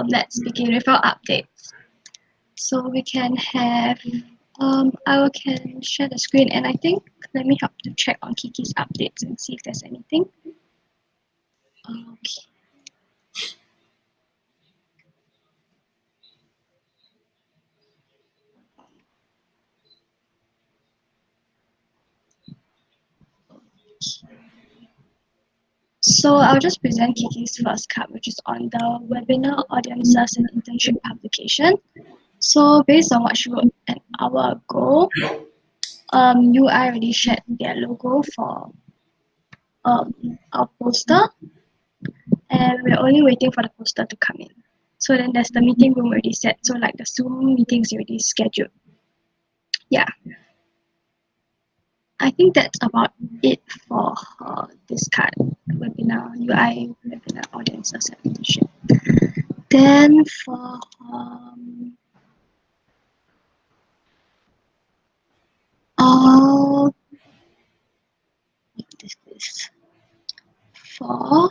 Let's begin with our updates. So we can have, I can share the screen, and I think let me help to check on Kiki's updates and see if there's anything. Okay. So I'll just present Kiki's first card, which is on the webinar audiences and internship publication. So based on what she wrote an hour ago, UI already shared their logo for our poster, and we're only waiting for the poster to come in. So then there's the meeting room already set. So like the Zoom meetings already scheduled. Yeah. I think that's about it for this card webinar, UI webinar audiences and internship. Then for what is for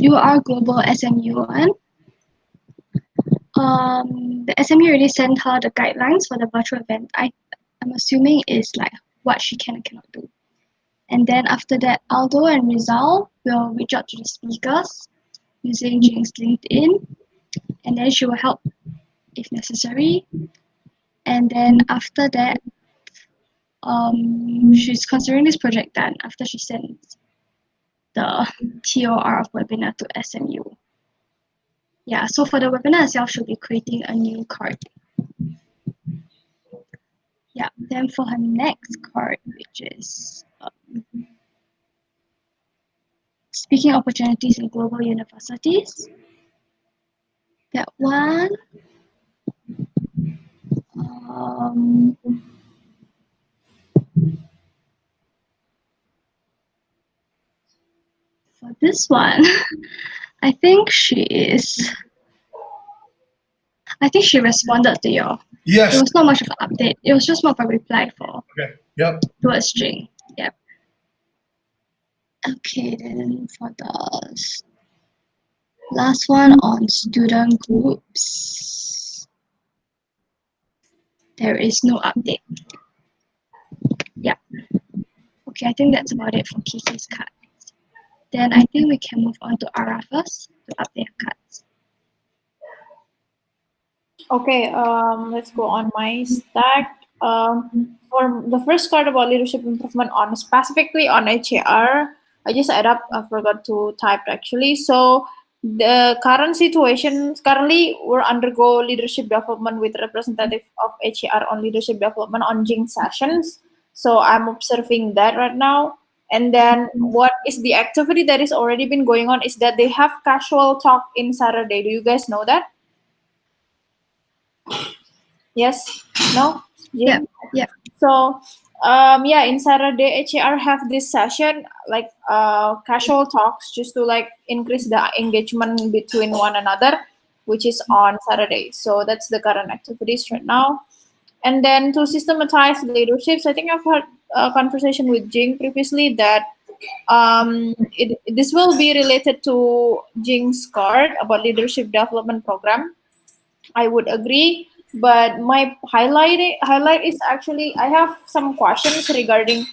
UR Global SMU one. The SMU already sent her the guidelines for the virtual event. I'm assuming is like what she can and cannot do. And then after that, Aldo and Rizal will reach out to the speakers using Jing's LinkedIn, and then she will help if necessary. And then after that, she's considering this project done after she sends the TOR of webinar to SMU. Yeah, so for the webinar itself, she'll be creating a new card. Yeah, then for her next card, which is speaking opportunities in global universities. That one. For this one, I think she responded to your. Yes. It was not much of an update. It was just more of a reply for. Okay. Yep. Towards Jing. Yep. Okay, then for the last one on student groups, there is no update. Yeah. Okay, I think that's about it for Kiki's cards. Then I think we can move on to Ara first to update her cards. Okay, let's go on my stack. For the first card about leadership improvement on specifically on HAR, I just add up. I forgot to type actually. So the current situation, currently we're undergo leadership development with representative of HAR on leadership development on Jing sessions. So I'm observing that right now. And then what is the activity that is already been going on is that they have casual talk in Saturday. Do you guys know that? Yes? No? Yeah. Yeah. So, yeah, in Saturday, HAR have this session, like casual talks, just to like increase the engagement between one another, which is on Saturday. So that's the current activities right now. And then to systematize leaderships, I think I've had a conversation with Jing previously that this will be related to Jing's card about leadership development program. I would agree, but my highlight is actually I have some questions regarding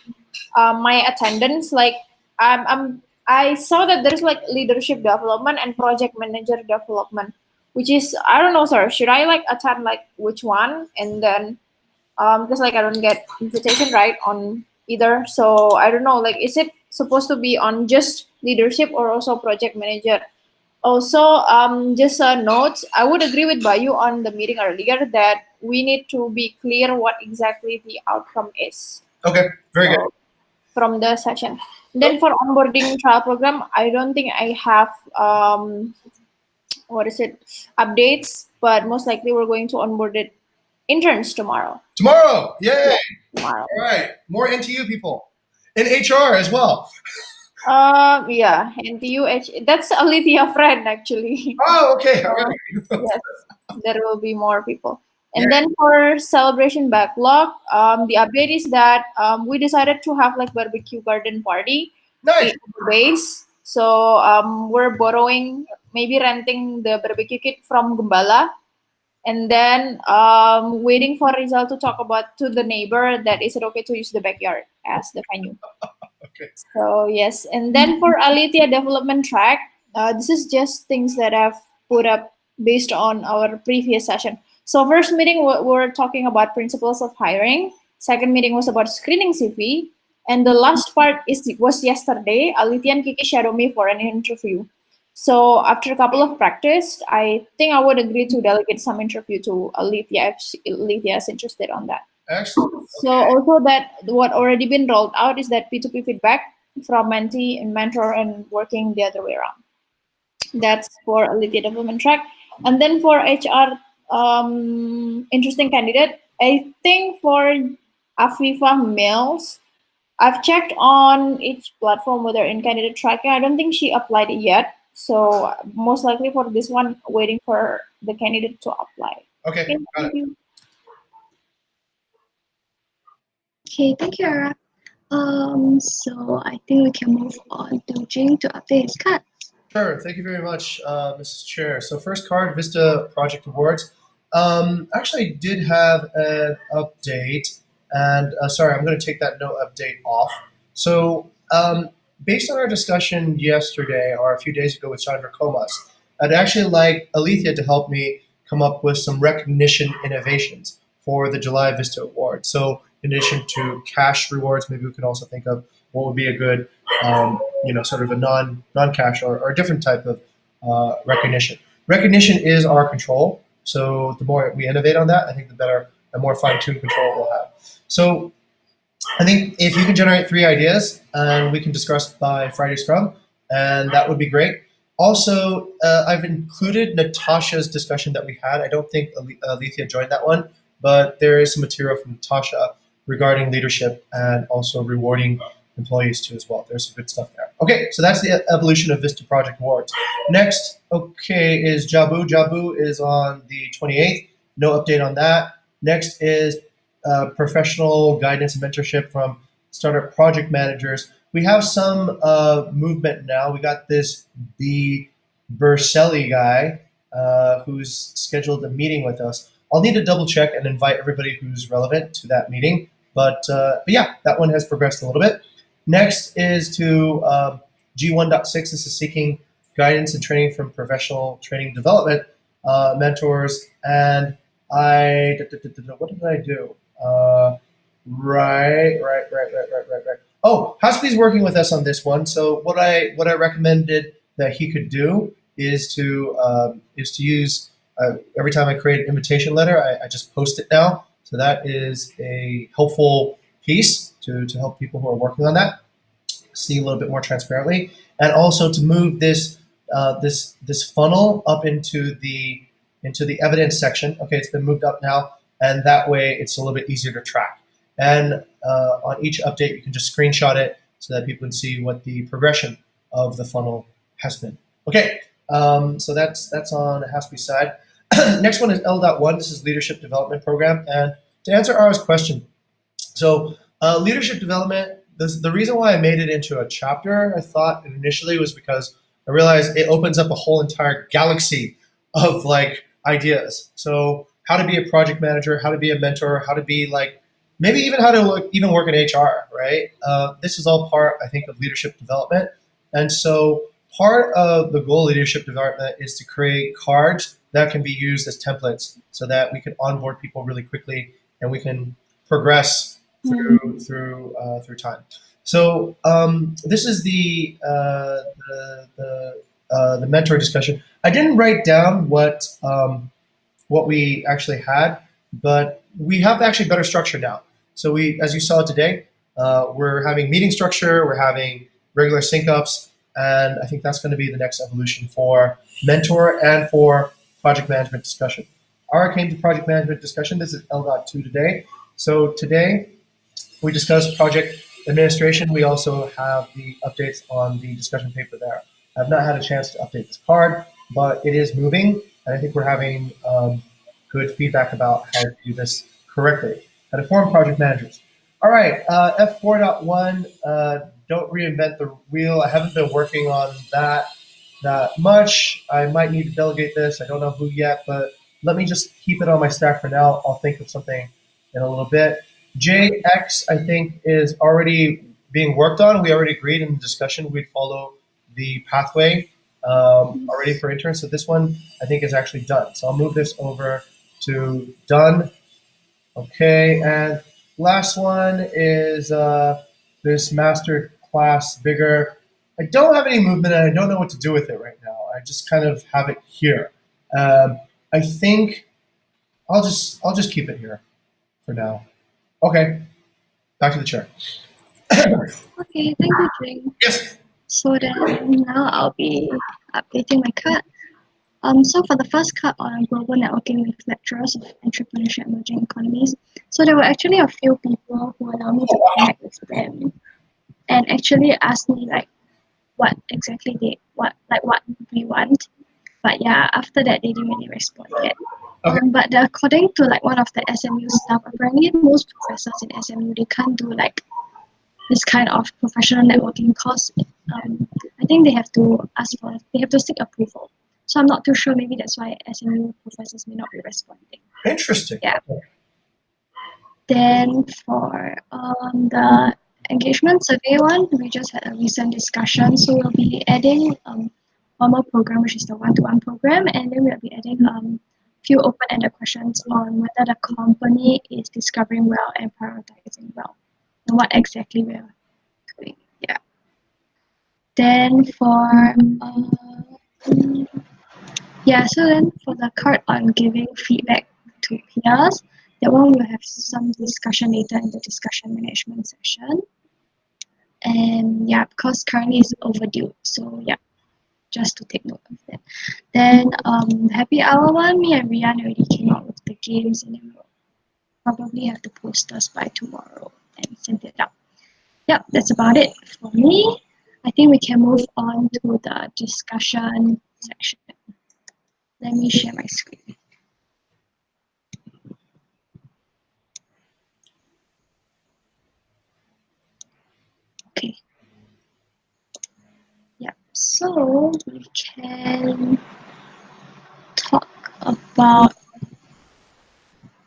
my attendance. Like I saw that there's like leadership development and project manager development, which is I don't know, sir. Should I like attend like which one? And then because like I don't get invitation right on either, so I don't know. Like, is it supposed to be on just leadership or also project manager? Also, just a note, I would agree with Bayu on the meeting earlier that we need to be clear what exactly the outcome is. Okay, very good. From the session. Then for onboarding trial program, I don't think I have, updates, but most likely we're going to onboard it interns tomorrow. Tomorrow, yay! Yeah, tomorrow. All right, more NTU people. In HR as well. Yeah, NTU, that's Alithia friend actually. Oh, okay. All right. Yes, there will be more people. And then for celebration backlog, the update is that we decided to have like barbecue garden party Nice. in the base. So we're borrowing, maybe renting the barbecue kit from Gembala, and then waiting for Rizal to talk about to the neighbor that is it okay to use the backyard as the venue. Okay. So yes, and then for Alithia development track, this is just things that I've put up based on our previous session. So first meeting we're talking about principles of hiring. Second meeting was about screening CV, and the last part was yesterday. Alithia and Kiki shadowed me for an interview. So after a couple of practice, I think I would agree to delegate some interview to Alithia if Alithia is interested on that. Excellent. So also that what already been rolled out is that P2P feedback from mentee and mentor and working the other way around. That's for a lead development track. And then for HR, interesting candidate, I think for Afifa Mills, I've checked on each platform whether in candidate tracking. I don't think she applied yet. So most likely for this one, waiting for the candidate to apply. Okay, Okay, got thank it. you. Okay, thank you, Ara. So I think we can move on to Jing to update his card. Sure. Thank you very much, Mrs. Chair. So first card, Vista Project Awards. Actually, did have an update, and sorry, I'm going to take that no update off. So based on our discussion yesterday or a few days ago with Chandra Komas, I'd actually like Alethea to help me come up with some recognition innovations for the July Vista Award. So in addition to cash rewards, maybe we could also think of what would be a good sort of a non-cash or a different type of recognition. Recognition is our control. So the more we innovate on that, I think the better and more fine-tuned control we'll have. So I think if you can generate 3 ideas and we can discuss by Friday Scrum, and that would be great. Also, I've included Natasha's discussion that we had. I don't think Alethea joined that one, but there is some material from Natasha regarding leadership and also rewarding employees too as well. There's some good stuff there. Okay, so that's the evolution of Vista Project Awards. Next, okay, is Jabu. Jabu is on the 28th. No update on that. Next is professional guidance and mentorship from startup project managers. We have some movement now. We got this B. Burselli guy who's scheduled a meeting with us. I'll need to double check and invite everybody who's relevant to that meeting. But yeah, that one has progressed a little bit. Next is to G1.6. This is seeking guidance and training from professional training development mentors. And what did I do? Right. Oh, Haspe's working with us on this one. So what I recommended that he could do is to use every time I create an invitation letter, I just post it now. So that is a helpful piece to help people who are working on that see a little bit more transparently, and also to move this funnel up into the evidence section. Okay, it's been moved up now, and that way it's a little bit easier to track. And on each update, you can just screenshot it so that people can see what the progression of the funnel has been. Okay, so that's on the Haspe side. Next one is L.1. This is Leadership Development Program. And to answer Ara's question, so leadership development, the reason why I made it into a chapter, I thought initially, was because I realized it opens up a whole entire galaxy of like ideas. So how to be a project manager, how to be a mentor, how to be like, maybe even how to even work in HR, right? This is all part, I think, of leadership development. And so part of the goal of leadership development is to create cards that can be used as templates so that we can onboard people really quickly and we can progress through time. So this is the mentor discussion. I didn't write down what we actually had, but we have actually better structure now. So we, as you saw today, we're having meeting structure, we're having regular sync ups, and I think that's going to be the next evolution for mentor and for project management discussion. Ara came to project management discussion. This is L.2 today. So today we discussed project administration. We also have the updates on the discussion paper there. I've not had a chance to update this card, but it is moving, and I think we're having good feedback about how to do this correctly, how to form project managers. All right, F4.1, don't reinvent the wheel. I haven't been working on that much. I might need to delegate this. I don't know who yet, but let me just keep it on my stack for now. I'll think of something in a little bit. JX, I think, is already being worked on. We already agreed in the discussion we'd follow the pathway already for interns. So this one, I think, is actually done. So I'll move this over to done. Okay, and last one is this master class bigger. I don't have any movement and I don't know what to do with it right now. I just kind of have it here. I think I'll just keep it here for now. Okay, back to the chair. Okay, thank you, Jing. Yes. So then now I'll be updating my card. So for the first card on global networking with lecturers of entrepreneurship emerging economies, so there were actually a few people who allowed me to connect with them and actually asked me like what exactly what we want. But yeah, after that they didn't really respond yet. Okay. But according to like one of the SMU staff, apparently most professors in SMU they can't do like this kind of professional networking course. I think they have to seek approval. So I'm not too sure. Maybe that's why SMU professors may not be responding. Interesting. Yeah. Then for the engagement survey one, we just had a recent discussion. So we'll be adding one more program, which is the one-to-one program, and then we'll be adding few open-ended questions on whether the company is discovering well and prioritizing well, and what exactly we're doing. Yeah. Then for so then for the card on giving feedback to peers, that one we'll have some discussion later in the discussion management session. And yeah, because currently it's overdue. So yeah, just to take note of that. Then happy hour one, me and Rian already came out with the games and then we'll probably have the posters by tomorrow and send it out. Yep, that's about it for me. I think we can move on to the discussion section. Let me share my screen. Okay. Yeah, so we can talk about,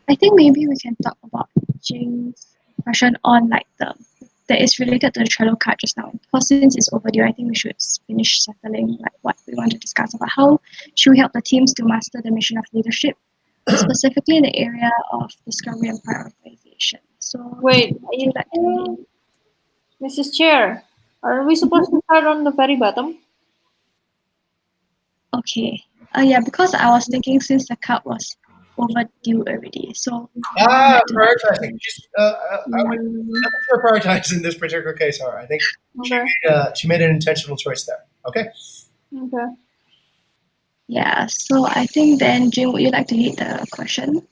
I think maybe we can talk about Jing's question on like that is related to the Trello card just now. Because since it's overdue, I think we should finish settling like what we want to discuss about how should we help the teams to master the mission of leadership, specifically in the area of discovery and prioritization. So Wait, would you like to lead? Mrs. Chair, are we supposed to start on the very bottom? Okay. Yeah, because I was thinking since the card was overdue already, so Prioritizing. I would Mm, for prioritize in this particular case. All right, I think okay, she made an intentional choice there. Okay. okay. yeah. So I think then, Jim, would you like to lead the question,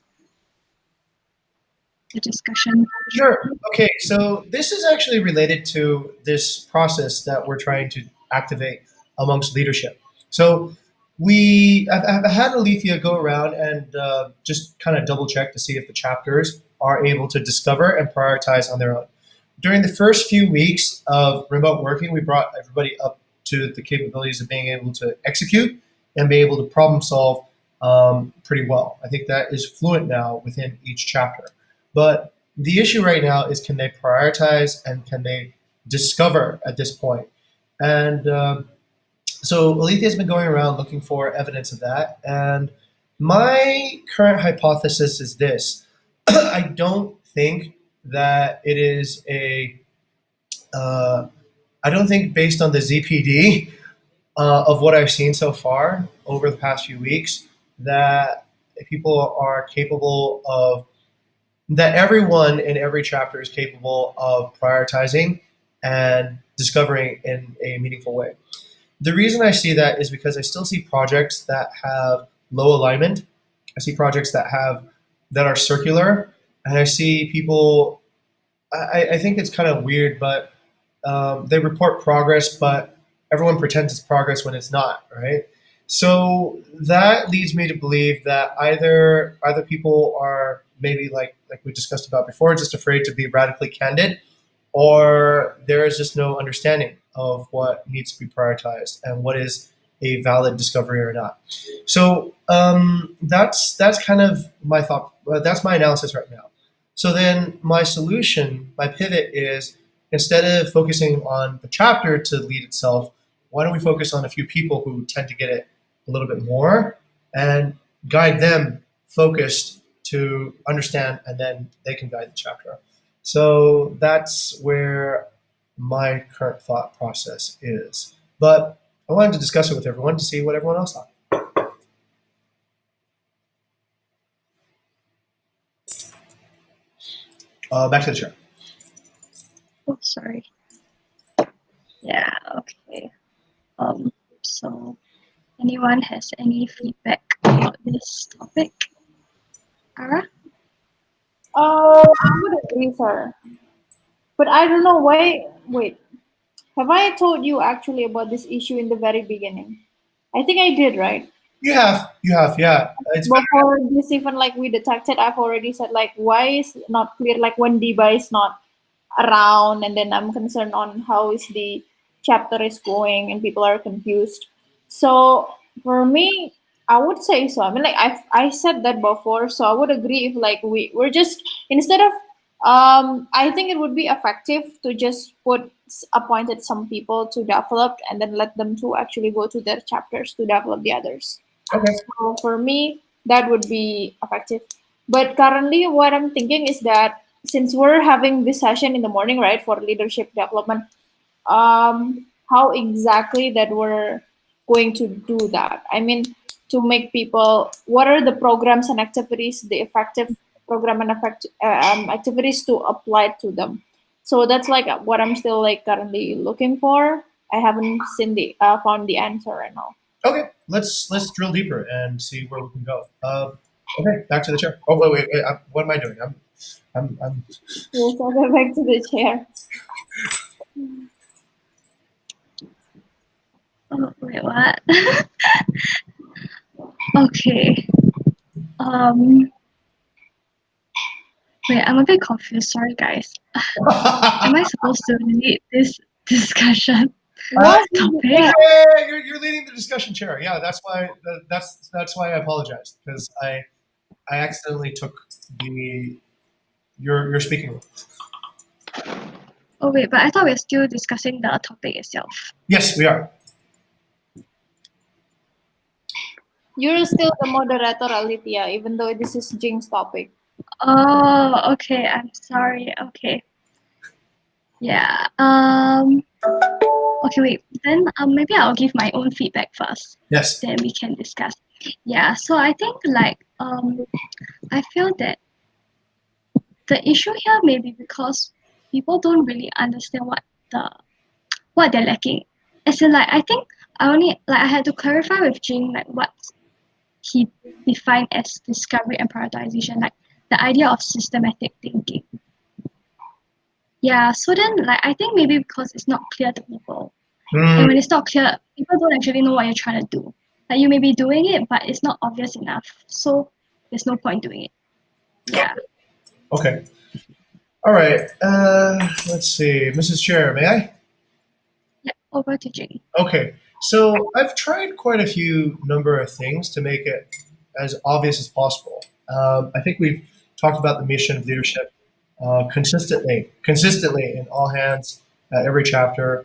the discussion? Sure. Okay, so this is actually related to this process that we're trying to activate amongst leadership. So I've had Alethea go around and just kind of double check to see if the chapters are able to discover and prioritize on their own. During the first few weeks of remote working, we brought everybody up to the capabilities of being able to execute and be able to problem solve pretty well. I think that is fluent now within each chapter. But the issue right now is can they prioritize and can they discover at this point? And so Alethea has been going around looking for evidence of that. And my current hypothesis is this. I don't think that it is I don't think based on the ZPD of what I've seen so far over the past few weeks that people are capable of that everyone in every chapter is capable of prioritizing and discovering in a meaningful way. The reason I see that is because I still see projects that have low alignment. I see projects that are circular, and I see people. I think it's kind of weird, but they report progress, but everyone pretends it's progress when it's not, right? So that leads me to believe that either people are maybe like we discussed about before, just afraid to be radically candid, or there is just no understanding of what needs to be prioritized and what is a valid discovery or not. So that's kind of my thought. That's my analysis right now. So then my solution, my pivot is, instead of focusing on the chapter to lead itself, why don't we focus on a few people who tend to get it a little bit more and guide them focused to understand, and then they can guide the chapter. So that's where my current thought process is. But I wanted to discuss it with everyone to see what everyone else thought. Back to the chair. Oh, sorry. Yeah, okay. So anyone has any feedback about this topic? Ara? I would agree, sir. But I don't know why. Wait, have I told you actually about this issue in the very beginning? I think I did, right? You have, yeah. It's better. Before this even like we detected, I've already said like why is not clear, like when Diba is not around, and then I'm concerned on how is the chapter is going and people are confused. So for me, I would say so. I mean, like I said that before, so I would agree if like we're just instead of I think it would be effective to just put appointed some people to develop and then let them to actually go to their chapters to develop the others. Okay. So for me, that would be effective. But currently, what I'm thinking is that since we're having this session in the morning, right, for leadership development, how exactly that we're going to do that? I mean, to make people, what are the programs and activities, the effective program and activities to apply to them? So that's like what I'm still like currently looking for. I haven't seen the found the answer right now. Okay, let's drill deeper and see where we can go. Okay, back to the chair. Oh wait. What am I doing? I'm. Yes, I'll go back to the chair. Oh, wait, what? Okay. Wait, I'm a bit confused. Sorry, guys. Am I supposed to lead this discussion topic? Yeah, you're leading the discussion, chair. Yeah, that's why that's why I apologize, because I accidentally took the your speaking role. Oh wait, but I thought we were still discussing the topic itself. Yes, we are. You're still the moderator, Alithia, even though this is Jing's topic. Oh, okay. I'm sorry. Okay. Yeah. Okay, wait. Then maybe I'll give my own feedback first. Yes. Then we can discuss. Yeah. So I think like I feel that the issue here may be because people don't really understand what they're lacking. As in, like, I think I had to clarify with Jing like what he defined as discovery and prioritization, like the idea of systematic thinking. Yeah, so then like I think maybe because it's not clear to people, and when it's not clear, people don't actually know what you're trying to do. Like you may be doing it, but it's not obvious enough, so there's no point doing it. Yeah. Okay. All right. Let's see, Mrs. Chair, may I? Yeah. Over to Jing. Okay. So I've tried quite a few number of things to make it as obvious as possible. I think we've talked about the mission of leadership consistently in all hands, every chapter.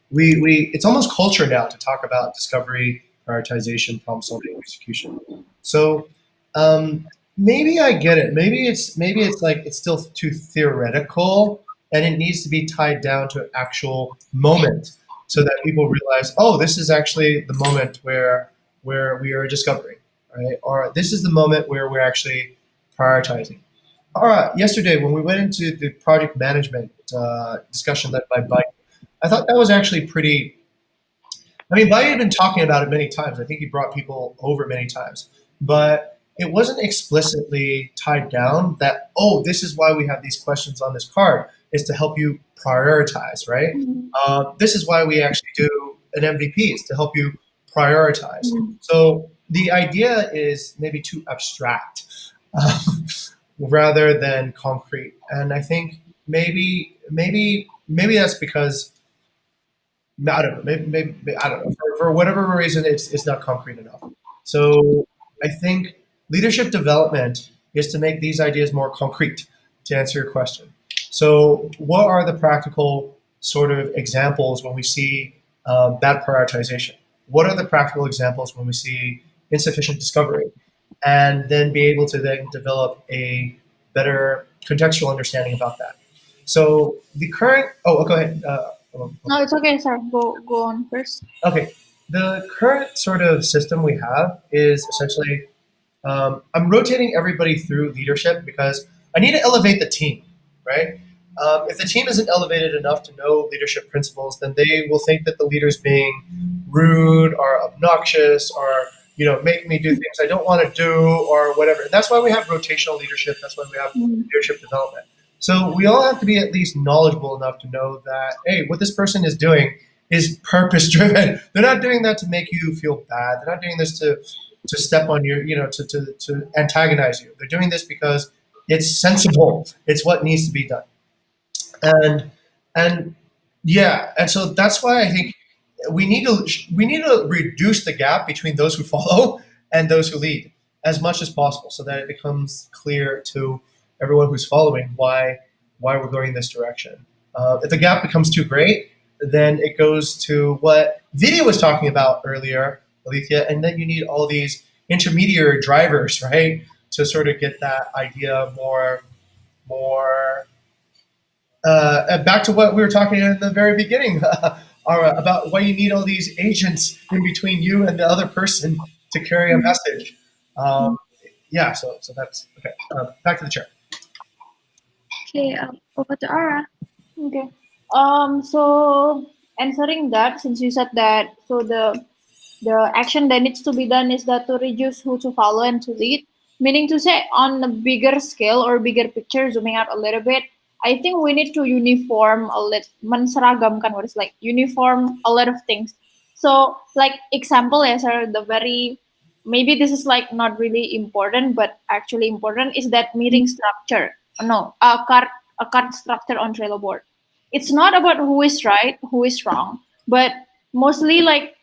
We it's almost culture now to talk about discovery, prioritization, problem solving, execution. So maybe I get it. Maybe it's like it's still too theoretical, and it needs to be tied down to an actual moment, so that people realize, oh, this is actually the moment where we are discovering, right? Or this is the moment where we're actually prioritizing. All right. Yesterday, when we went into the project management discussion led by Bike, I thought that was actually pretty. I mean, Bike had been talking about it many times. I think he brought people over many times, but it wasn't explicitly tied down that, oh, this is why we have these questions on this card, is to help you prioritize, right? This is why we actually do an MVP, is to help you prioritize. So the idea is maybe too abstract rather than concrete. And I think maybe that's because I don't know. Maybe I don't know. For whatever reason, it's not concrete enough. So I think leadership development is to make these ideas more concrete. To answer your question, so what are the practical sort of examples when we see bad prioritization? What are the practical examples when we see insufficient discovery? And then be able to then develop a better contextual understanding about that. So the current, oh, go ahead. No, it's okay, sir. Go on first. Okay, the current sort of system we have is essentially I'm rotating everybody through leadership because I need to elevate the team, right? If the team isn't elevated enough to know leadership principles, then they will think that the leader's being rude or obnoxious or making me do things I don't want to do or whatever. That's why we have rotational leadership. That's why we have Mm. leadership development. So we all have to be at least knowledgeable enough to know that hey, what this person is doing is purpose driven. They're not doing that to make you feel bad. They're not doing this to step on your, to antagonize you. They're doing this because it's sensible. It's what needs to be done. And and yeah, and so that's why I think we need to reduce the gap between those who follow and those who lead as much as possible, so that it becomes clear to everyone who's following why we're going this direction. If the gap becomes too great, then it goes to what Vidya was talking about earlier, Alethea, and then you need all these intermediary drivers, right, to sort of get that idea more and back to what we were talking in the very beginning, about why you need all these agents in between you and the other person to carry a message. Um, yeah, so that's okay. Back to the chair. Okay, over to Ara. Okay. So answering that, since you said that, so the action that needs to be done is that to reduce who to follow and to lead. Meaning to say, on a bigger scale or bigger picture, zooming out a little bit, I think we need to uniform a lot, menseragamkan what is like uniform a lot of things. So, like example, yes, sir, the very maybe this is like not really important, but actually important is that meeting structure. No, a card structure on Trello board. It's not about who is right, who is wrong, but mostly like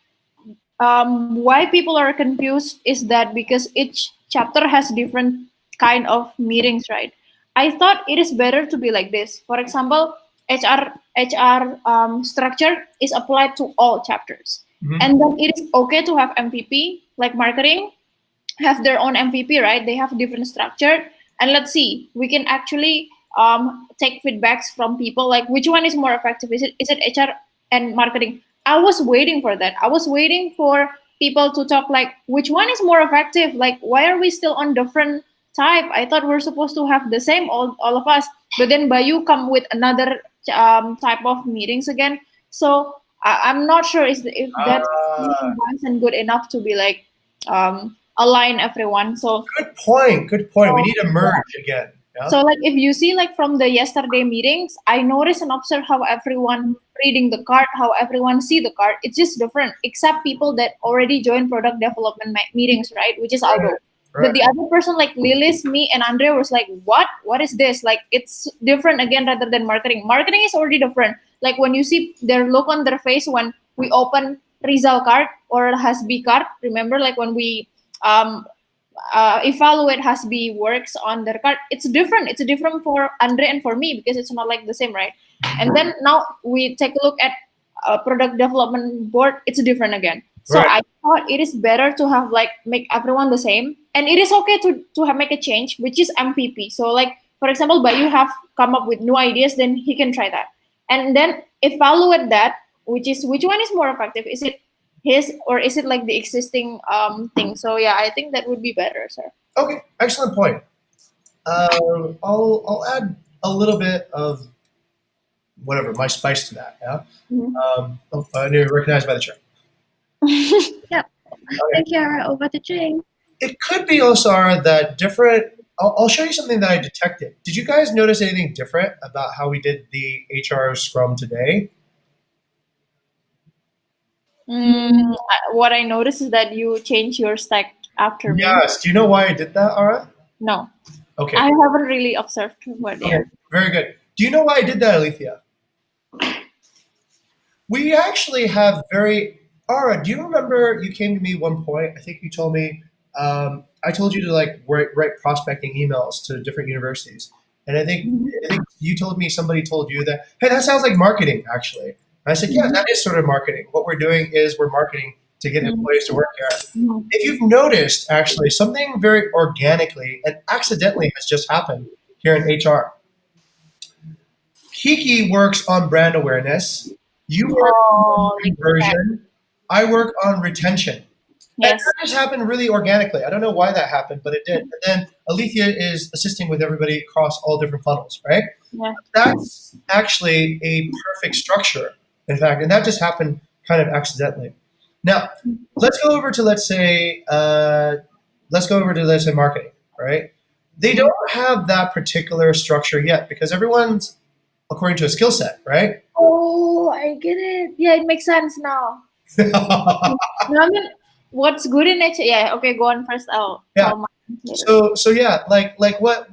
why people are confused is that because each chapter has different kind of meetings, right? I thought it is better to be like this. For example, hr structure is applied to all chapters, Mhm. and then it is okay to have mvp like marketing have their own MVP, right? They have different structure. And let's see, we can actually take feedbacks from people like which one is more effective? Is it HR and marketing? I was waiting for that. I was waiting for people to talk like which one is more effective? Like why are we still on different type? I thought we're supposed to have the same all of us. But then Bayu come with another type of meetings again. So I'm not sure if that's Ah, advanced and good enough to be like align everyone. So, good point. Good point. We so need to yeah. merge again. Yeah. So like if you see like from the yesterday meetings, I notice and observe how everyone reading the card, how everyone see the card. It's just different, except people that already joined product development meetings, right? Which is Right. Aldo. But Right. the other person like Lilis, me, and Andre was like, what? What is this? Like it's different again rather than marketing. Marketing is already different. Like when you see their look on their face when we open Rizal card or Hasbi card. Remember, like when we um evaluate Hasbi works on their card, it's different. It's different for Andre and for me because it's not like the same, right? And then now we take a look at product development board. It's different again. So Right. I thought it is better to have like make everyone the same, and it is okay to have make a change, which is MVP. So like for example, but you have come up with new ideas, then he can try that, and then evaluate that, which is which one is more effective? Is it his or is it like the existing thing? So yeah, I think that would be better, sir. Okay. Excellent point. I'll add a little bit of whatever my spice to that. Yeah. Mhm. Oh, I knew recognized by the chair. Yep. Okay. Thank you, Ara. Over to Jane. It could be, Osara, that different. I'll show you something that I detected. Did you guys notice anything different about how we did the HR Scrum today? What I noticed is that you change your stack after me. Yes. Do you know why I did that, Ara? No, Okay. I haven't really observed what they Okay. are. Very good. Do you know why I did that, Alethea? We actually have very. Ara, do you remember you came to me one point? I think you told me. I told you to like write prospecting emails to different universities, and I think you told me somebody told you that. Hey, that sounds like marketing, actually. And I said, yeah, Mhm. that is sort of marketing. What we're doing is we're marketing to get Mhm. employees to work here. Mhm. If you've noticed, actually, something very organically and accidentally has just happened here in HR. Kiki works on brand awareness. You work on Oh, like that. conversion. I work on retention. And that Yes. just happened really organically. I don't know why that happened, but it did. And then Alethea is assisting with everybody across all different funnels, right? Yeah. That's actually a perfect structure, in fact, and that just happened kind of accidentally. Now, let's go over to let's say marketing, right? They Mhm. don't have that particular structure yet because everyone's according to a skill set, right? Oh, I get it. Yeah, it makes sense now. No, I mean, what's good in nature? Yeah. Okay, go on first. I'll Yeah. tell mine later. So yeah, like what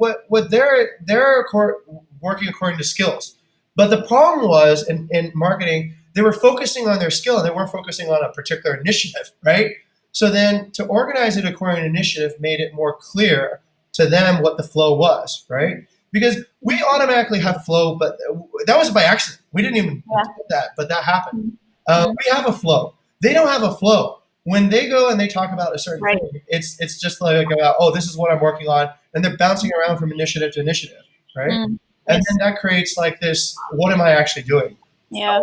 working according to skills. But the problem was in marketing, they were focusing on their skill and they weren't focusing on a particular initiative, right? So then to organize it according to initiative made it more clear to them what the flow was, right? Because we automatically have flow, but that was by accident. We didn't even Yeah. intend that, but that happened. Mm. Mm. We have a flow. They don't have a flow. When they go and they talk about a certain Right. thing, it's just like about, oh, this is what I'm working on, and they're bouncing around from initiative to initiative, right? Mm. And Yes. then that creates like this, what am I actually doing? Yeah.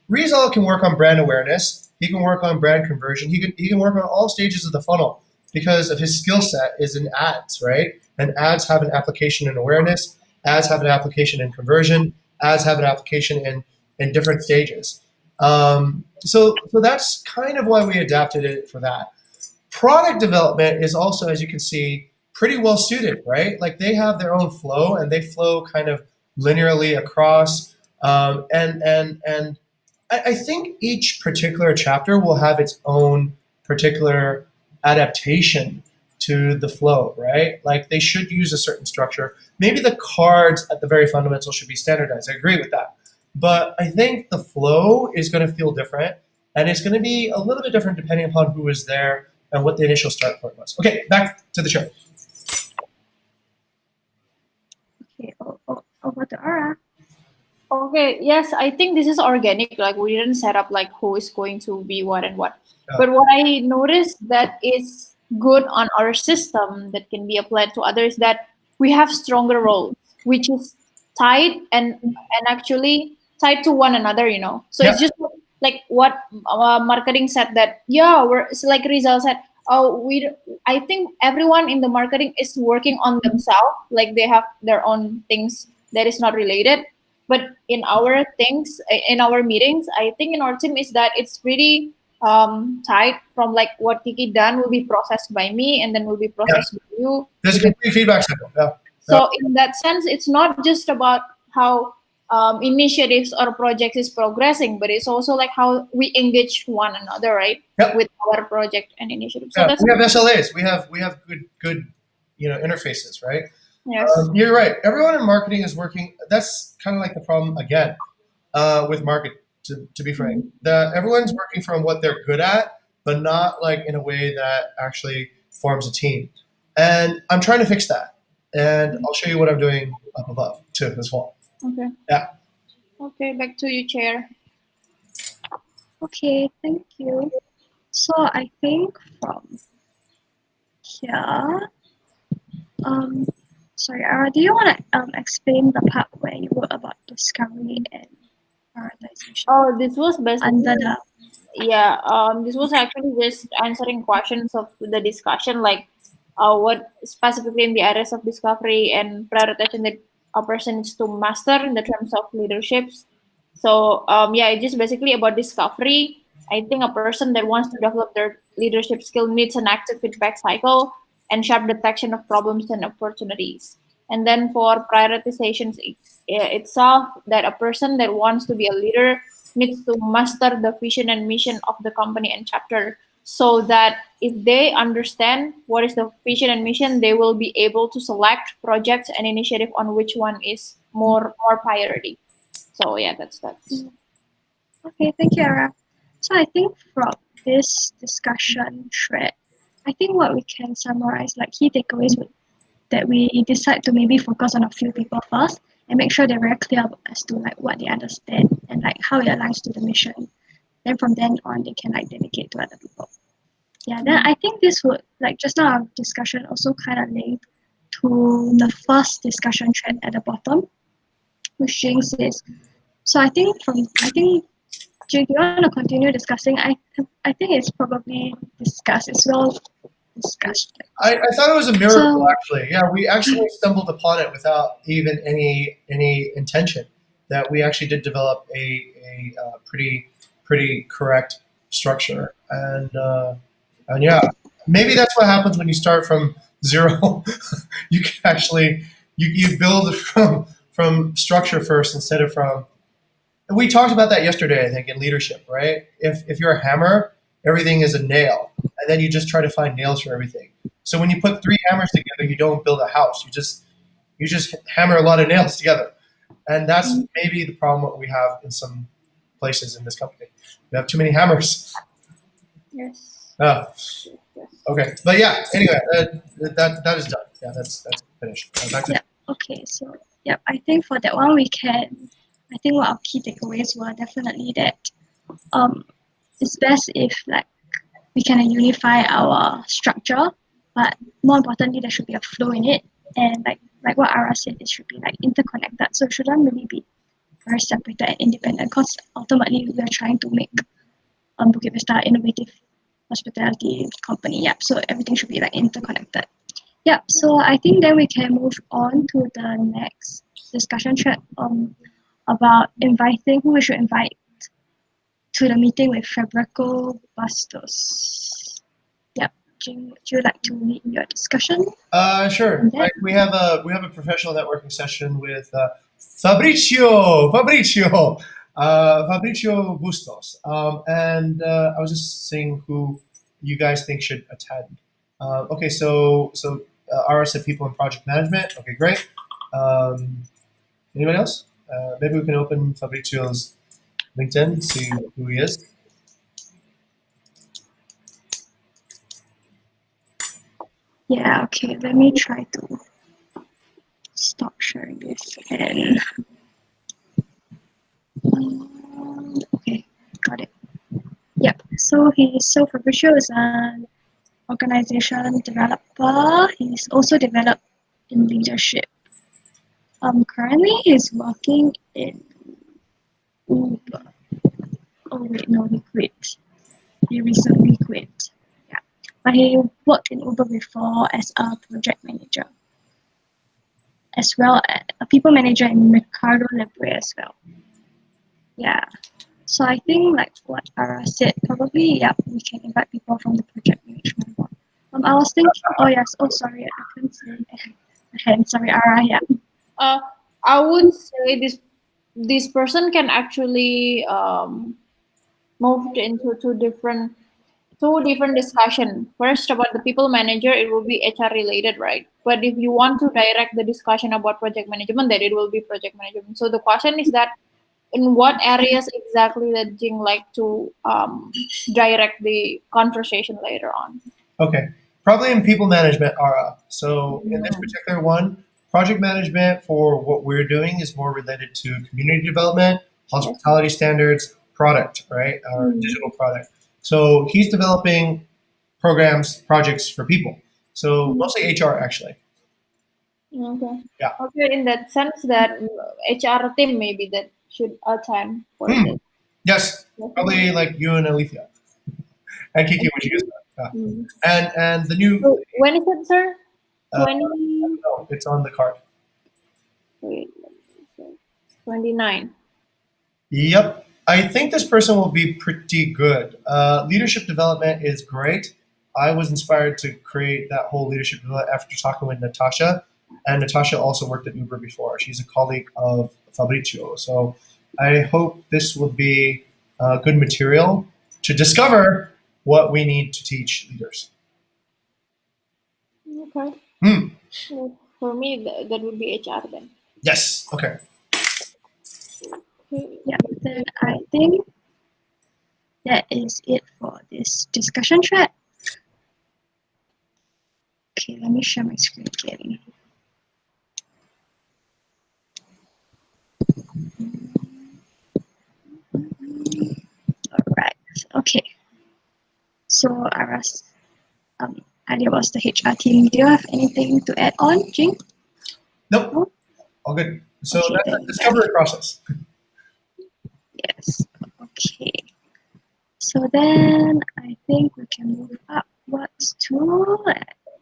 Rizal can work on brand awareness. He can work on brand conversion. He can work on all stages of the funnel because of his skill set is in ads, right? And ads have an application in awareness. Ads have an application in conversion. Ads have an application in different stages. So that's kind of why we adapted it for that. Product development is also, as you can see, pretty well suited, right? Like they have their own flow and they flow kind of linearly across. And I think each particular chapter will have its own particular adaptation to the flow, right? Like they should use a certain structure. Maybe the cards at the very fundamental should be standardized. I agree with that. But I think the flow is going to feel different and it's going to be a little bit different depending upon who is there and what the initial start point was. Okay, back to the show. Okay, over to Ara. Okay, yes, I think this is organic. Like we didn't set up like who is going to be what and what. Yeah. But what I noticed that is good on our system that can be applied to others that we have stronger roles, which is tied and actually tied to one another. So Yeah. it's just like what marketing said that yeah, we're it's like Rizal said. Oh, I think everyone in the marketing is working on themselves. Like they have their own things that is not related, but in our things in our meetings, I think in our team is that it's pretty tight from like what Kiki done will be processed by me and then will be Yeah. processed by you. There's a complete feedback cycle. Yeah. Yeah. So in that sense, it's not just about how initiatives or projects is progressing, but it's also like how we engage one another, right, Yep. with our project and initiative. So Yeah. that's We have SLAs. We have good interfaces, right? yes. You're right. Everyone in marketing is working. That's kind of like the problem again with marketing. To be frank, everyone's working from what they're good at, but not like in a way that actually forms a team. And I'm trying to fix that. And I'll show you what I'm doing up above too as well. Okay. Yeah. Okay, back to you, Chair. Okay, thank you. So I think from here, um, sorry, Ara, do you want to explain the part where you wrote about discovery and prioritization Oh, this was basically under the yeah, this was actually just answering questions of the discussion, like what specifically in the areas of discovery and prioritization that a person needs to master in the terms of leaderships. So yeah, it's just basically about discovery. I think a person that wants to develop their leadership skill needs an active feedback cycle and sharp detection of problems and opportunities. And then for prioritizations itself, that a person that wants to be a leader needs to master the vision and mission of the company and chapter, so that if they understand what is the vision and mission, they will be able to select projects and initiative on which one is more priority. So yeah, that's. Okay, thank you, Ara. So I think from this discussion thread, I think what we can summarize, like key takeaways, would that we decide to maybe focus on a few people first and make sure they're very clear as to like what they understand and like how it aligns to the mission. Then from then on, they can like delegate to other people. Yeah, then I think this would, like just now our discussion also kind of linked to the first discussion thread at the bottom, which Jing says. So I think Jing, do you want to continue discussing? I think it's probably discussed. It's well discussed. I thought it was a miracle, So actually. Yeah, we actually stumbled upon it without even any intention. That we actually did develop a pretty correct structure, and yeah, maybe that's what happens when you start from zero. You can actually you build from structure first instead of from. We talked about that yesterday, I think, in leadership, right? If you're a hammer, everything is a nail, and then you just try to find nails for everything. So when you put three hammers together, you don't build a house. You just hammer a lot of nails together, and that's maybe the problem what we have in some places in this company. We have too many hammers. Yes. Ah, Yes. okay, but yeah. Anyway, that is done. Yeah, that's finished. Back to yeah, okay. So yeah, I think for that one we can. I think what our key takeaways were definitely that um it's best if like we can unify our structure, but more importantly there should be a flow in it, and like what Ara said, it should be like interconnected. So it shouldn't really be very separated and independent, because ultimately we are trying to make Bukit Vista innovative hospitality company. Yep. So everything should be like interconnected. Yep. So I think then we can move on to the next discussion track about inviting who we should invite to the meeting with Fabrico Bastos. Yep. Jing, would you like to lead your discussion Sure. on that? Right. We have a professional networking session with Fabricio Bustos, and I was just seeing who you guys think should attend. Okay, so Ara said people in project management. Okay, great. Um, Anybody else? Maybe we can open Fabricio's LinkedIn, see who he is. Yeah. Okay. Let me try to stop sharing this and. Okay, got it. Yep. So Fabricio is an organization developer. He's also developed in leadership. Currently he's working in Uber. Oh wait, no, he quit. He recently quit. Yeah, but he worked in Uber before as a project manager, as well as a people manager in Mercado Libre as well. Yeah. So I think like what Ara said, probably yeah, we can invite people from the project management board. I was thinking, oh yes, oh sorry, I couldn't see the hand. Sorry, Ara, yeah. I would say this person can actually move into two different discussion. First, about the people manager, it will be HR related, right? But if you want to direct the discussion about project management, then it will be project management. So the question is that in what areas exactly that Jing like to direct the conversation later on. Okay, probably in people management, Ara. So in this particular one, project management for what we're doing is more related to community development, hospitality standards, product, right? Our digital product. So he's developing programs, projects for people. So mostly HR, actually. Okay. Yeah. Okay, in that sense that HR team maybe that should attend for this. Yes, probably like you and Alethea and Kiki, which you guys know. Yeah. Mm. And the new, So when is it, sir? uh, 20, no, it's on the card. wait, 29. Yep. I think this person will be pretty good. Leadership development is great. I was inspired to create that whole leadership development after talking with Natasha. And Natasha also worked at Uber before. She's a colleague of Fabrizio. So I hope this will be good material to discover what we need to teach leaders. Okay. Hmm. Well, for me, that would be HR then. Yes. Okay. Okay. Yeah, then I think that is it for this discussion thread. Okay, let me share my screen again. Alright, okay. So Aras, um, Alia was the HR team. Do you have anything to add on, Jing? Nope, No? all good. So Okay, that's a then discovery process. yes. Okay. So then I think we can move upwards to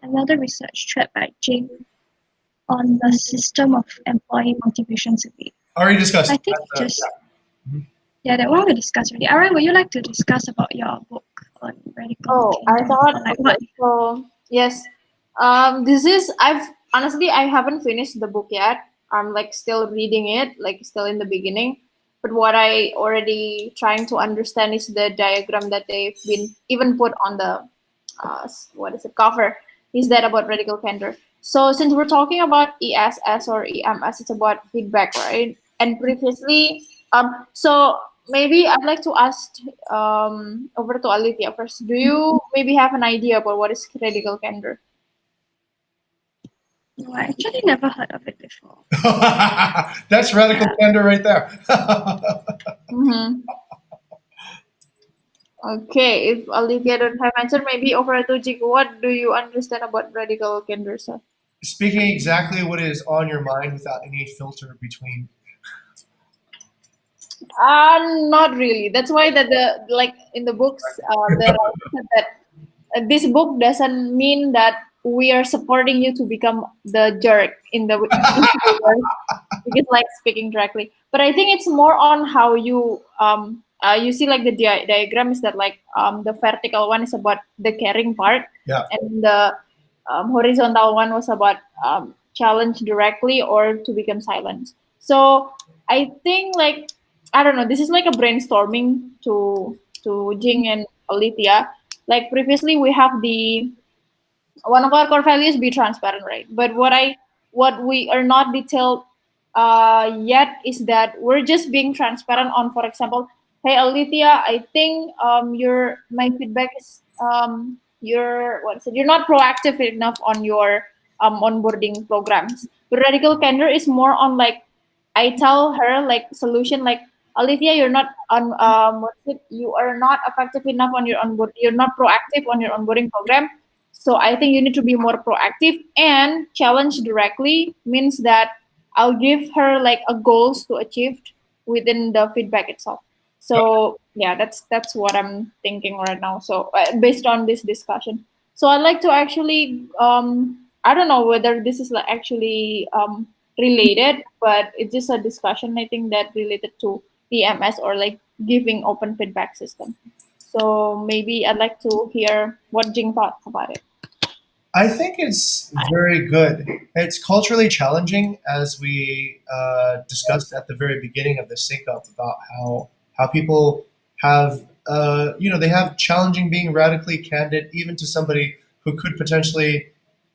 another research thread by Jing on the system of employee motivation survey. Already I discussed. think That's, just Mhm. yeah, that one we discussed already. Alright, would you like to discuss about your book on radical Oh, I candor thought or like okay. what? So yes, this is I've honestly I haven't finished the book yet. I'm like still reading it, like still in the beginning. But what I already trying to understand is the diagram that they've been even put on the what is it cover. Is that about radical candor? So since we're talking about ESS or EMS, it's about feedback, right? And previously, so maybe I'd like to ask over to Alithia first. Do you maybe have an idea about what is radical candor? No, I actually never heard of it before. That's radical Yeah. candor right there. Mm-hmm. Okay, if Alithia don't have answer, maybe over to Jig. What do you understand about radical candor, sir? Speaking exactly what is on your mind without any filter between. Not really. That's why that the like in the books, the writer said that this book doesn't mean that we are supporting you to become the jerk in the into the world because like speaking directly. But I think it's more on how you see like the diagram is that like the vertical one is about the caring part Yeah. and the horizontal one was about challenge directly or to become silent. So I think like I don't know. This is like a brainstorming to Jing and Alithia. Like previously, we have the one of our core values be transparent, right? But what we are not detailed yet is that we're just being transparent on, for example, hey Alithia, I think your my feedback is you're what is it? You're not proactive enough on your onboarding programs. But radical candor is more on like I tell her like solution like Alithia, you're not on what's it? You are not effective enough on your onboard. You're not proactive on your onboarding program. So I think you need to be more proactive and challenge directly means that I'll give her like a goals to achieve within the feedback itself. So yeah, that's what I'm thinking right now. So based on this discussion, so I'd like to actually I don't know whether this is like actually related, but it's just a discussion I think that related to EMS or like giving open feedback system. So maybe I'd like to hear what Jing thought about it. I think it's very good. It's culturally challenging, as we discussed at the very beginning of the sync up about how people have they have challenging being radically candid even to somebody who could potentially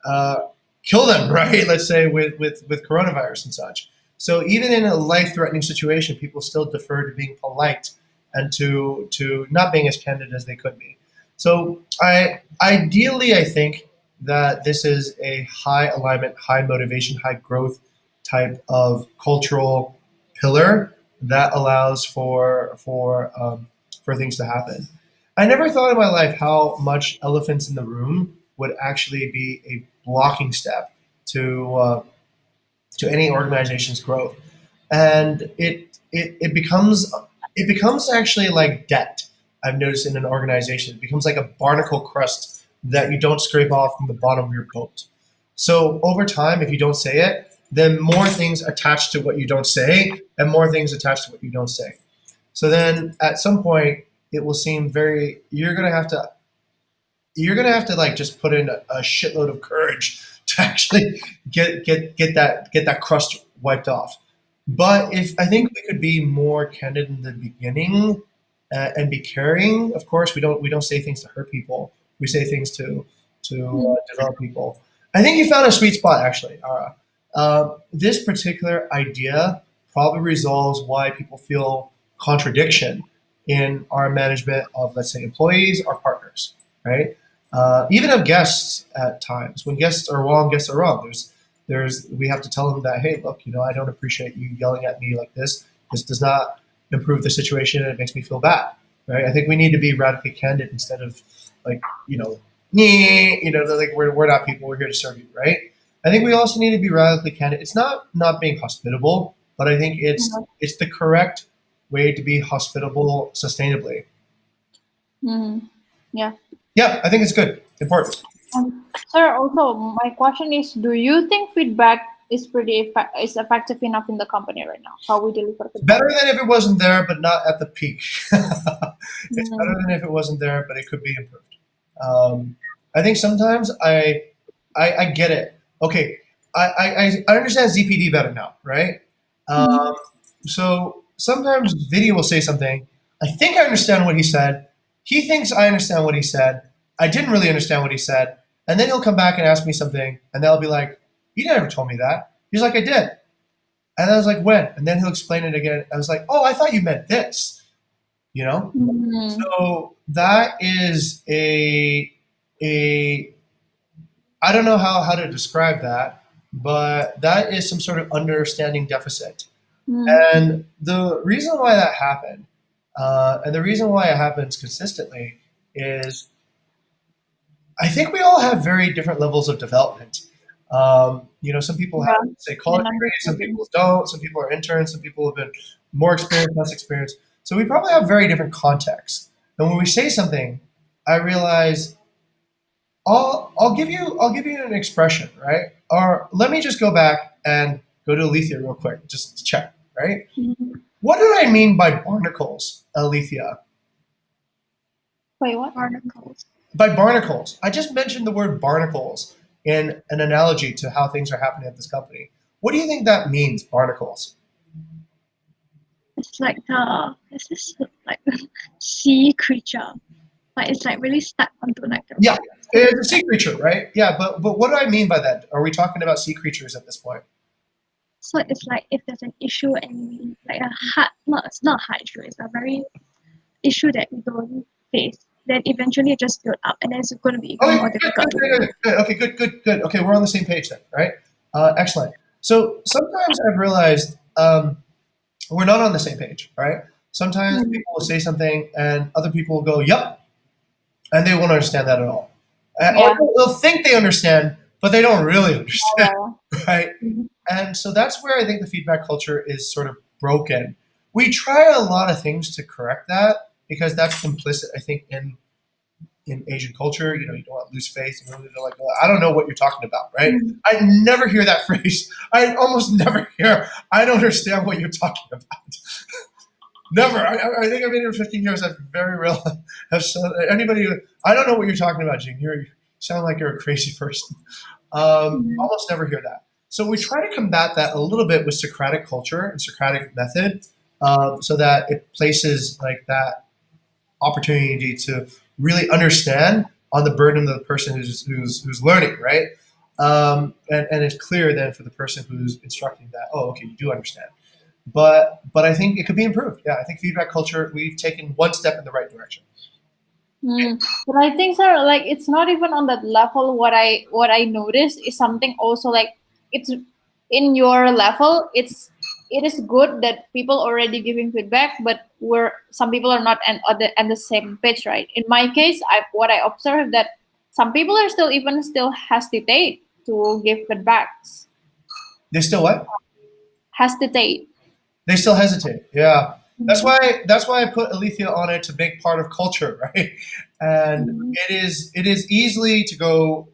uh, kill them, right? Let's say with coronavirus and such. So even in a life threatening situation, people still defer to being polite and to not being as candid as they could be. So I think that this is a high alignment, high motivation, high growth type of cultural pillar that allows for things to happen. I never thought in my life how much elephants in the room would actually be a blocking step to any organization's growth, and it becomes actually like debt. I've noticed in an organization, it becomes like a barnacle crust that you don't scrape off from the bottom of your boat. So over time, if you don't say it, then more things attach to what you don't say, and more things attach to what you don't say. So then at some point, it will seem very. You're gonna have to like just put in a shitload of courage to actually get that crust wiped off. But if I think we could be more candid in the beginning and be caring, of course we don't say things to hurt people. We say things to develop people. I think you found a sweet spot actually, Ara. This particular idea probably resolves why people feel contradiction in our management of, let's say, employees or partners, right? Even of guests at times. When guests are wrong, guests are wrong. We have to tell them that, hey, look, I don't appreciate you yelling at me like this. This does not improve the situation, and it makes me feel bad, right? I think we need to be radically candid instead of like, like we're not people, we're here to serve you, right? I think we also need to be radically candid. It's not being hospitable, but I think it's Mhm. it's the correct way to be hospitable sustainably. Mhm. Yeah. Yeah, I think it's good, important. Sir, also my question is, do you think feedback is effective enough in the company right now? How we deliver feedback? Better than if it wasn't there, but not at the peak. It's better Mm, than if it wasn't there, but it could be improved. I think sometimes I get it. Okay, I understand ZPD better now, right? mm, So sometimes video will say something. I think I understand what he said. He thinks I understand what he said. I didn't really understand what he said. And then he'll come back and ask me something, and they'll be like, "You never told me that." He's like, "I did." And I was like, "When?" And then he'll explain it again. I was like, "Oh, I thought you meant this." You know. mm, So that is a I don't know how to describe that, but that is some sort of understanding deficit. mm. And the reason why that happened, and the reason why it happens consistently, is I think we all have very different levels of development. Some people have, Yeah, say, college and degrees, some understanding. people don't, some people are interns, some people have been more experienced, less experienced. So we probably have very different contexts. And when we say something, I realize I'll give you an expression, right? Or let me just go back and go to Alethea real quick, just to check, right? Mhm. What did I mean by barnacles, Alethea? Wait, what? Articles. By barnacles. I just mentioned the word barnacles in an analogy to how things are happening at this company. What do you think that means, barnacles? It's like it's this like sea creature. Like it's like really stuck onto like the Yeah, rock. So it's a it's sea like creature, right? Yeah, but what do I mean by that? Are we talking about sea creatures at this point? it's like if there's an issue and we like a hard not it's not a hard issue, it's a very issue that we don't face, then eventually it just build up and then it's gonna be even Okay, more good, difficult good, to good, remove. good, good. Okay, good, good, good. Okay, we're on the same page then, right? Excellent. So sometimes I've realized we're not on the same page, right? Sometimes Mm, people will say something and other people will go, "Yep," and they won't understand that at all. Or yeah. they'll think they understand, but they don't really understand, Yeah. right? Mhm. And so that's where I think the feedback culture is sort of broken. We try a lot of things to correct that because that's implicit, I think, in Asian culture. You don't want to lose faith. You really like, well, I don't know what you're talking about, right? Mm, I never hear that phrase. I almost never hear, I don't understand what you're talking about. Never. I think I've been here 15 years. I've very real. Have anybody? I don't know what you're talking about, Jing. You sound like you're a crazy person. mm, Almost never hear that. So we try to combat that a little bit with Socratic culture and Socratic method, so that it places like that opportunity to really understand on the burden of the person who's learning, right? And it's clear then for the person who's instructing that, oh, okay, you do understand. But I think it could be improved. Yeah, I think feedback culture, we've taken one step in the right direction. mm. But I think, sir, like it's not even on that level. What I noticed is something also like it's in your level. It is good that people already giving feedback, but some people are not on the same page, right? In my case, what I observed that some people are still hesitate to give feedbacks. They still what? Hesitate. They still hesitate. Yeah, that's Mm, why that's why I put Alethea on it to make part of culture, right? And mm, it is easily to go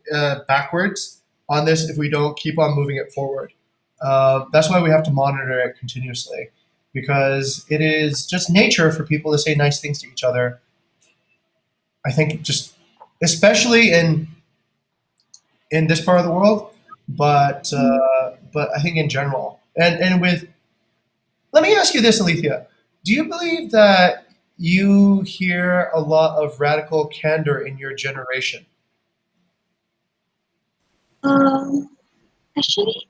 backwards on this if we don't keep on moving it forward. That's why we have to monitor it continuously because it is just nature for people to say nice things to each other. I think just especially in this part of the world, mm. but I think in general and with let me ask you this, Alethea. Do you believe that you hear a lot of radical candor in your generation? Um Actually,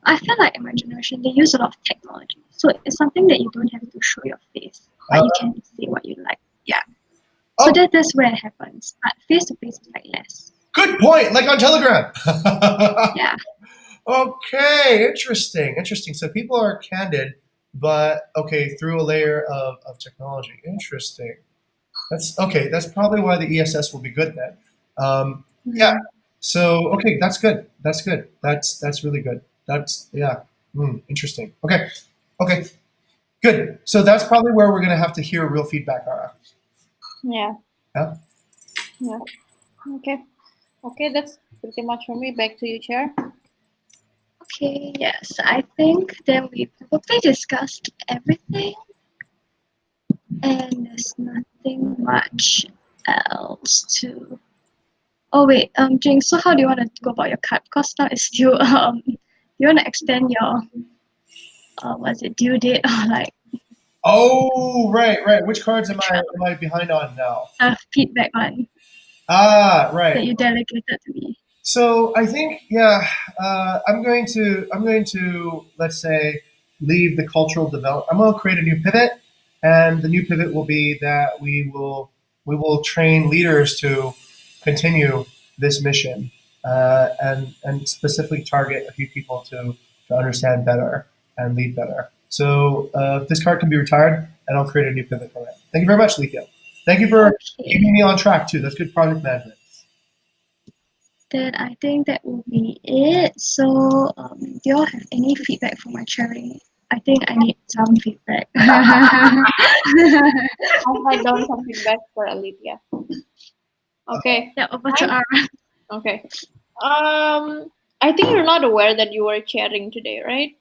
I feel like in my generation they use a lot of technology. So it's something that you don't have to show your face, but Uh, you can say what you like. Yeah. So oh, that's where it happens. But face to face is like less. good point. Like on Telegram. Yeah. Okay, interesting. So people are candid, but okay, through a layer of technology. Interesting. That's okay. That's probably why the ESS will be good then. Yeah. Mhm. So okay, that's good. That's good. That's really good. That's yeah. Interesting. Okay. Okay. Good. So that's probably where we're gonna have to hear real feedback, Ara. Yeah. Yeah. Yeah. Okay. Okay, that's pretty much for me. Back to you, Chair. Okay, yes. I think then we probably discussed everything and there's nothing much else to. Oh wait, Jing, so how do you want to go about your card? Because now it's still you want to extend your what's it, due date or like Oh, right. Which cards am which I one? am I behind on now? Feedback one Ah, right. that you delegated to me. So I think, yeah, I'm going to let's say leave the cultural develop. I'm going to create a new pivot, and the new pivot will be that we will train leaders to continue this mission, and specifically target a few people to understand better and lead better. So this card can be retired, and I'll create a new pivot for it. Thank you very much, Lika. Thank you for Okay, keeping me on track too. That's good project management. then I think that will be it. So do you all have any feedback for my sharing? I think I need some feedback. I'll write down some feedback for Alithia. Okay. Yeah, over to Fine. Ara. Okay. I think you're not aware that you were chairing today, right?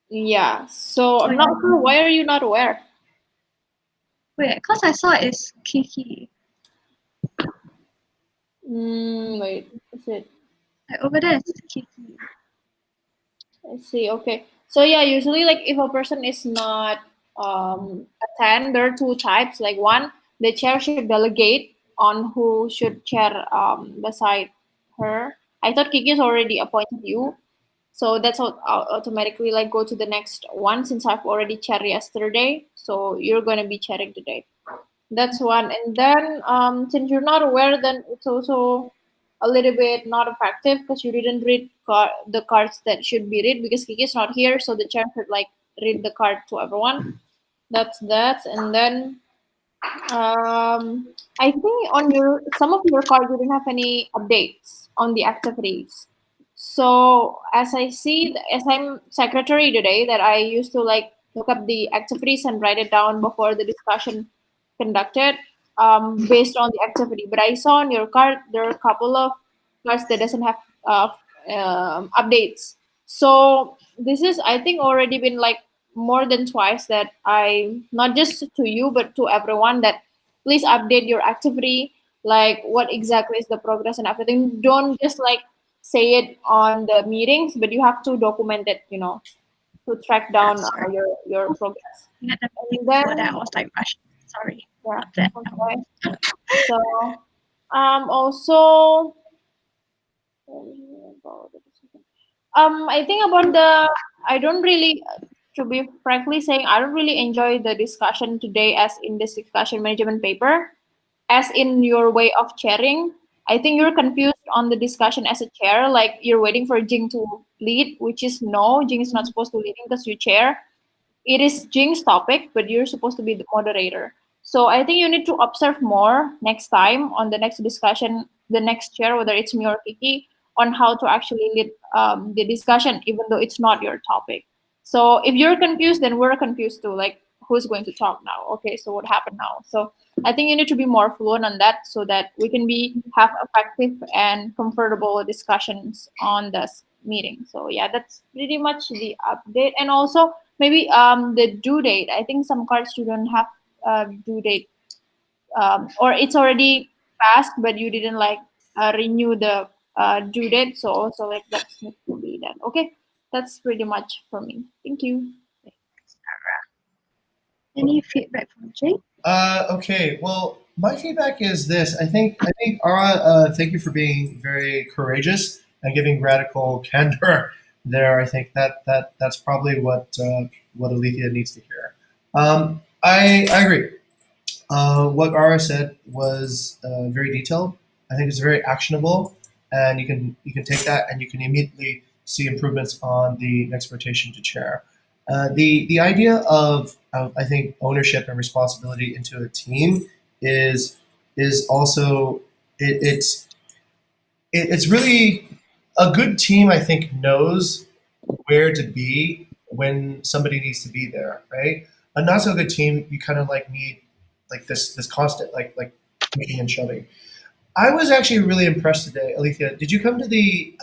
Yeah. So Oh I'm not yeah. sure why are you not aware? Wait, cause I saw it's Kiki. Wait. Is it? Like over there it's Kiki. I see. Okay. So yeah, usually like if a person is not attend, there are two types. Like one, the chair should delegate on who should chair beside her. I thought Kiki has already appointed you, so that's how automatically like go to the next one since I've already chaired yesterday. So you're gonna be chairing today. That's one. And then since you're not aware, then it's also a little bit not effective because you didn't read the cards that should be read because Kiki is not here, so the chair should like read the card to everyone. That's that. And then I think on your some of your cards you didn't have any updates on the activities. So as I see, as I'm secretary today, that I used to like look up the activities and write it down before the discussion conducted based on the activity. But I saw on your card there are a couple of cards that doesn't have uh, updates. So this is I think already been like more than twice that I not just to you but to everyone that please update your activity like what exactly is the progress and everything. Don't just like say it on the meetings, but you have to document it. To track Yeah, down sorry. your progress. We had the meeting And before that. then I was like rushing. Sorry yeah, about that. okay. So also I think about the I don't really to be frankly saying I don't really enjoy the discussion today as in this discussion management paper as in your way of chairing. I think you're confused on the discussion as a chair, like you're waiting for Jing to lead, which is no, Jing is not supposed to lead because you chair. It is Jing's topic, but you're supposed to be the moderator. So I think you need to observe more next time on the next discussion, the next chair, whether it's me or Kiki, on how to actually lead the discussion, even though it's not your topic. So if you're confused, then we're confused too. Like, who's going to talk now? Okay, so what happened now? So I think you need to be more fluent on that so that we can be have effective and comfortable discussions on this meeting. So yeah, that's pretty much the update. And also maybe the due date. I think some cards you don't have due date, or it's already passed, but you didn't like renew the due date. So also like that's needs to be done. Okay, that's pretty much for me. Thank you. Any feedback from Jay? Okay. Well, my feedback is this. I think Ara, thank you for being very courageous and giving radical candor there. I think that's probably what Alethea needs to hear. I agree. What Ara said was very detailed. I think it's very actionable, and you can take that and you can immediately see improvements on the next rotation to chair. The idea of I think ownership and responsibility into a team is also it's really a good team. I think knows where to be when somebody needs to be there, right? A not so good team, you kind of like need like this constant like pushing and shoving. I was actually really impressed today, Alethea. Did you come to the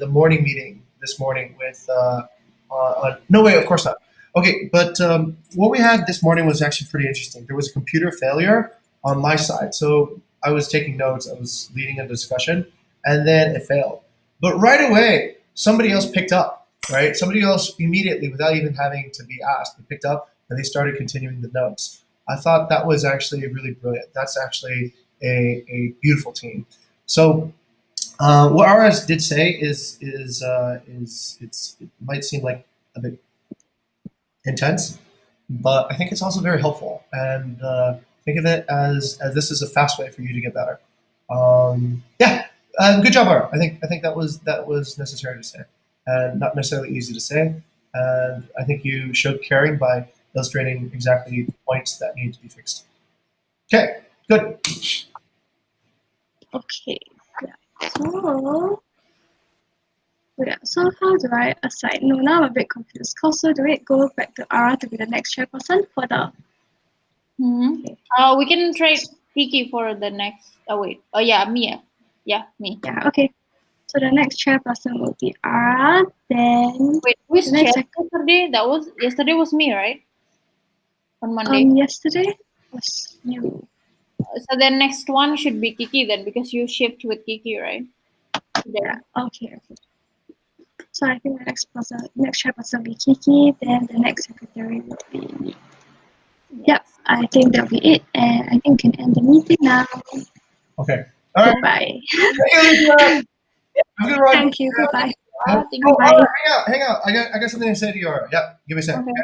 morning meeting this morning with? No way, of course not. Okay, but what we had this morning was actually pretty interesting. There was a computer failure on my side, so I was taking notes. I was leading a discussion, and then it failed. But right away, somebody else picked up. Right, somebody else immediately, without even having to be asked, they picked up and they started continuing the notes. I thought that was actually really brilliant. That's actually a beautiful team. So what RS did say it might seem like a bit intense, but I think it's also very helpful. And think of it as this is a fast way for you to get better. Yeah, good job, R. I think that was necessary to say, and not necessarily easy to say. And I think you showed caring by illustrating exactly the points that need to be fixed. Okay, good. Okay. Yeah. So how do I assign? No, now I'm a bit confused. So do we go back to Ara to be the next chairperson for the? Okay. We can trade Kiki for the next. Oh wait. Oh yeah, me. Yeah, me. Yeah. Okay. So the next chairperson will be Ara. Then Wait, which the chair next yesterday? Yesterday was me, right? On Monday. yesterday was you. So then next one should be Kiki then, because you shift with Kiki, right? Yeah. Okay. So I think the next chairperson will be Kiki. Then the next secretary will be me. Yep. I think that'll be it, and I think we can end the meeting now. Okay. All right. Goodbye. Thank you, Alethea. Have a good one. Thank you. Goodbye. Oh, Thank you. Ara, Bye. hang out. I got something to say to you, Ara. Yeah, give me a second. Okay.